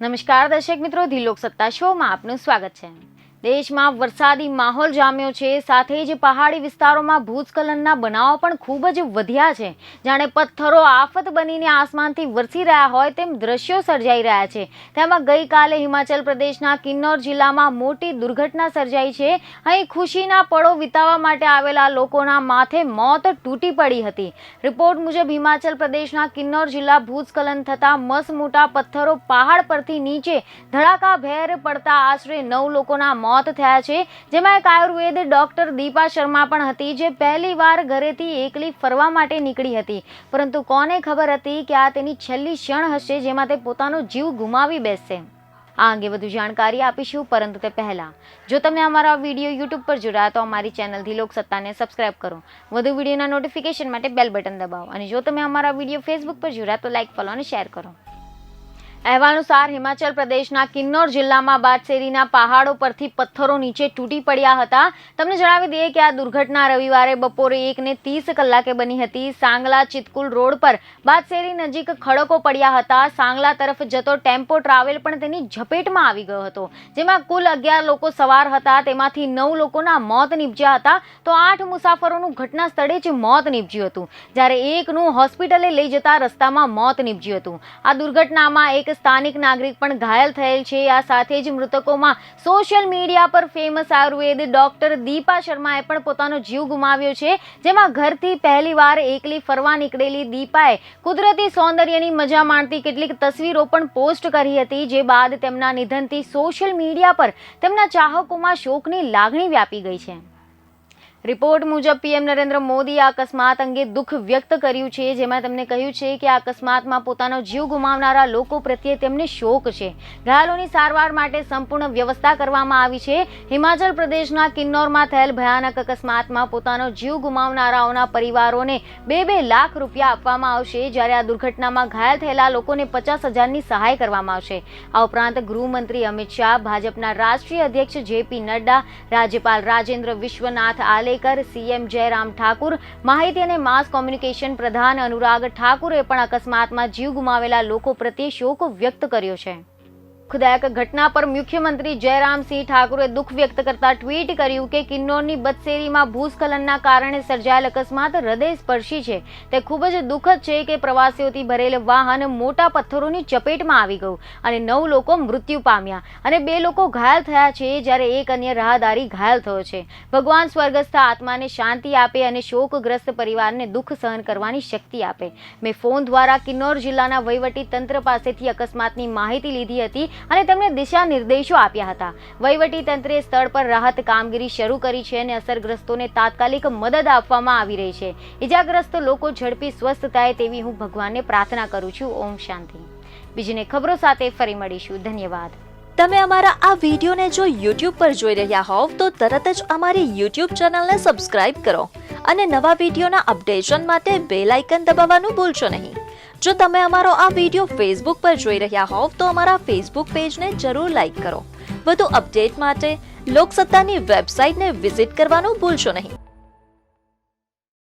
નમસ્કાર દર્શક મિત્રો, ધી લોકસત્તા શોમાં આપનું સ્વાગત છે। દેશમાં વરસાદી માહોલ જામ્યો છે, સાથે જ પહાડી વિસ્તારોમાં ભૂસ્ખલનના બનાવો પણ ખૂબ જ વધ્યા છે। જાણે પથ્થરો આફત બનીને આસમાનથી વરસી રહ્યા હોય તેમ દ્રશ્યો સર્જાઈ રહ્યા છે। તેમાં ગઈકાલે હિમાચલ પ્રદેશના કિન્નૌર જિલ્લામાં મોટી દુર્ઘટના સર્જાઈ છે। અહીં ખુશીના પળો વિતાવવા માટે આવેલા લોકોના માથે મોત તૂટી પડી હતી। રિપોર્ટ મુજબ હિમાચલ પ્રદેશના કિન્નૌર જિલ્લા ભૂસ્ખલન થતાં મસમોટા પથ્થરો પહાડ પરથી નીચે ધડાકાભેર પડતા આશરે 9 લોકોના મોત થયા છે, જેમાં એક આયુર્વેદ ડોક્ટર દીપા શર્મા પણ હતી, જે પહેલીવાર ઘરેથી એકલી ફરવા માટે નીકળી હતી। પરંતુ કોને ખબર હતી કે આ તેની છેલ્લી ક્ષણ હશે જેમાં તે પોતાનો જીવ ગુમાવી બેસશે। આ અંગે વધુ જાણકારી આપીશું, પરંતુ તે પહેલા જો તમે અમારા વિડીયો યુટ્યુબ પર જોડાયા તો અમારી ચેનલ ધી લોકસત્તાને સબસ્ક્રાઇબ કરો, વધુ વિડીયોના નોટિફિકેશન માટે બેલ બટન દબાવો અને જો તમે અમારા વિડીયો ફેસબુક પર જોડાયા તો લાઇક, ફોલો અને શેર કરો। અહેવાલ અનુસાર હિમાચલ પ્રદેશના કિન્નૌર જિલ્લામાં બાદશેરીના પહાડો પરથી પથ્થરો નીચે તૂટી પડ્યા હતા। તમને જણાવી દઈએ કે આ દુર્ઘટના રવિવારે બપોરે 1:30 કલાકે બની હતી। સાંગલા ચિતકુલ રોડ પર બાદશેરી નજીક ખડકો પડ્યા હતા। સાંગલા તરફ જતો ટેમ્પો ટ્રાવેલ પણ તેની ઝપેટમાં આવી ગયો હતો, જેમાં કુલ 11 લોકો સવાર હતા। તેમાંથી 9 લોકોના મોત નીપજ્યા હતા, તો 8 મુસાફરોનું ઘટના સ્થળે જ મોત નીપજ્યું હતું, જ્યારે એકનું હોસ્પિટલે લઈ જતા રસ્તામાં મોત નીપજ્યું હતું। આ દુર્ઘટનામાં એક સ્થાનિક નાગરિક પણ ઘાયલ થયેલ છે। આ સાથે જ મૃતકોમાં સોશિયલ મીડિયા પર ફેમસ આયુર્વેદ ડોક્ટર દીપા શર્માએ પણ પોતાનો જીવ ગુમાવ્યો છે, જેમાં ઘરથી પહેલીવાર એકલી ફરવા નીકળેલી દીપાએ કુદરતી સૌંદર્યની મજા માણતી કેટલીક તસવીરો પણ પોસ્ટ કરી હતી, જે બાદ તેમના નિધનથી સોશિયલ મીડિયા પર તેમના ચાહકોમાં શોકની લાગણી વ્યાપી ગઈ છે। રિપોર્ટ મુજબ પીએમ નરેન્દ્ર મોદીએ અકસ્માત અંગે દુઃખ વ્યક્ત કર્યું છે, જેમાં તેમણે કહ્યું છે કે આ અકસ્માતમાં પોતાનો જીવ ગુમાવનારા લોકો પ્રત્યે તેમને શોક છે। ઘાયલોની સારવાર માટે સંપૂર્ણ વ્યવસ્થા કરવામાં આવી છે। હિમાચલ પ્રદેશના કિન્નૌરમાં થયેલ ભયાનક અકસ્માતમાં પોતાનો જીવ ગુમાવનારાઓના પરિવારોને 2 લાખ રૂપિયા આપવામાં આવશે, જ્યારે આ દુર્ઘટનામાં ઘાયલ થયેલા લોકોને 50,000ની સહાય કરવામાં આવશે। આ ઉપરાંત ગૃહમંત્રી અમિત શાહ, ભાજપના રાષ્ટ્રીય અધ્યક્ષ જેપી નડ્ડા, રાજ્યપાલ રાજેન્દ્ર વિશ્વનાથ સીએમ જયરામ ઠાકુર, માહિતી અને માસ કોમ્યુનિકેશન પ્રધાન અનુરાગ ઠાકુરે પણ અકસ્માતમાં જીવ ગુમાવેલા લોકો પ્રત્યે શોક વ્યક્ત કર્યો છે। દુઃખદાયક ઘટના પર મુખ્યમંત્રી જયરામસિંહ ઠાકુરે દુઃખ વ્યક્ત કરતા ટ્વીટ કર્યું કે કિન્નૌરની બદશેરીમાં ભૂસ્ખલનના કારણે સર્જાયેલ અકસ્માત હૃદયસ્પર્શી છે। તે ખૂબ જ દુઃખદ છે કે પ્રવાસીઓથી ભરેલ વાહન મોટા પથ્થરોની ચપેટમાં આવી ગયું અને 9 લોકો મૃત્યુ પામ્યા અને 2 લોકો ઘાયલ થયા છે, જ્યારે એક અન્ય રાહદારી ઘાયલ થયો છે। ભગવાન સ્વર્ગસ્થ આત્માને શાંતિ આપે અને શોકગ્રસ્ત પરિવારને દુઃખ સહન કરવાની શક્તિ આપે। મેં ફોન દ્વારા કિન્નૌર જિલ્લાના વહીવટી તંત્ર પાસેથી અકસ્માતની માહિતી લીધી હતી અને તેમને દિશા નિર્દેશો આપ્યા હતા। વહીવટી તંત્રે સ્થળ પર રાહત કામગીરી શરૂ કરી છે અને અસરગ્રસ્તોને તાત્કાલિક મદદ આપવામાં આવી રહી છે। ઇજાગ્રસ્ત લોકો ઝડપી સ્વસ્થ થાય તેવી હું ભગવાનને પ્રાર્થના કરું છું। ઓમ શાંતિ। બીજીને ખબરો સાથે ફરી મળીશું। ધન્યવાદ। તમે અમારા આ વિડીયોને જો YouTube પર જોઈ રહ્યા હોવ તો તરત જ અમારી YouTube ચેનલને સબસ્ક્રાઇબ કરો અને નવા વિડીયોના અપડેશન માટે બેલ આઇકન દબાવવાનું ભૂલશો નહીં। જો તમે અમારો આ વિડીયો Facebook પર જોઈ રહ્યા હોવ તો અમારા Facebook પેજને જરૂર લાઇક કરો। વધુ અપડેટ માટે લોકસત્તાની વેબસાઇટને વિઝિટ કરવાનું ભૂલશો નહીં।